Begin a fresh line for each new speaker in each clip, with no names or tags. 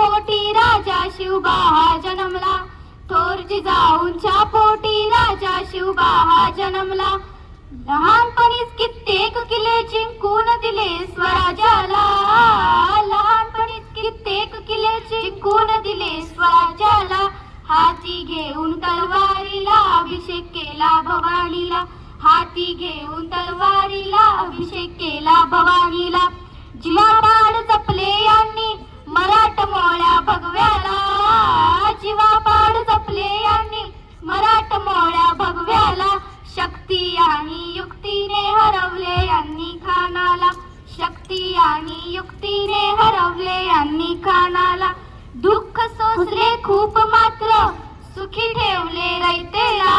पोटी राजा शिवबा हा जन्मला, थोर जिजाऊंच्या पोटी राजा शिवबा हा जन्मला. लहानपणीच कित्येक किल्ले जिंकून दिले स्वराज्याला, लहानपणीच कित्येक किल्ले जिंकून दिले स्वराज्याला. हाती घेऊन तलवारीला अभिषेक केला भवानीला, हाती घेऊन तलवारीला अभिषेक केला भवानीला. जीवापाड जपले यांनी मराठमोळ्या भगव्याला, जीवापाड जपले यांनी मराठमोळ्या भगव्याला. शक्ती आणि युक्तीने हरवले यांनी खानाला, शक्ती आणि युक्तीने हरवले यांनी खानाला. दुःख सोसले खूप मात्र सुखी ठेवले रयतेला,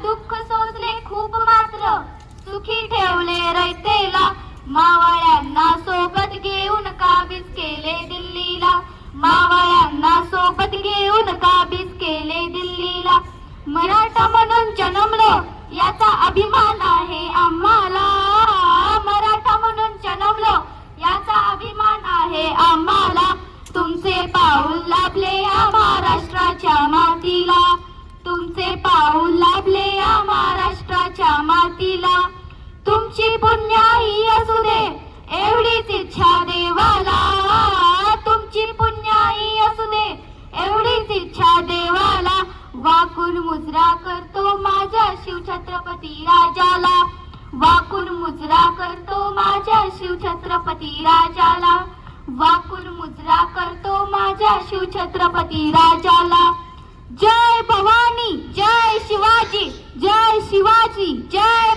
दुःख सोसले खूप मात्र सुखी ठेवले रयतेला. मावळ्यांना सोबत घेऊन काबीज केले दिल्लीला, मावळ्यांना सोबत घेऊन काबीज केले दिल्लीला. मराठा म्हणून जन्मलो याचा अभिमान आहे आम्हाला, मराठा म्हणून जन्मलो याचा अभिमान आहे आम्हाला. तुमचे पाऊल लाभले या महाराष्ट्राच्या मातीला, तुमचे पाऊल लाभले या महाराष्ट्राच्या मातीला. तुमची पुण्याई असू दे एवढीच इच्छा देवाला, तुमची पुण्याई असू दे एवढीच इच्छा देवाला. वाकून मुजरा करतो माझ्या शिवछत्रपती राजाला, वाकून मुजरा करतो माझ्या शिवछत्रपती राजाला, वाकून मुजरा करतो माझ्या शिवछत्रपती राजाला. जय भवानी, जय शिवाजी, जय शिवाजी, जय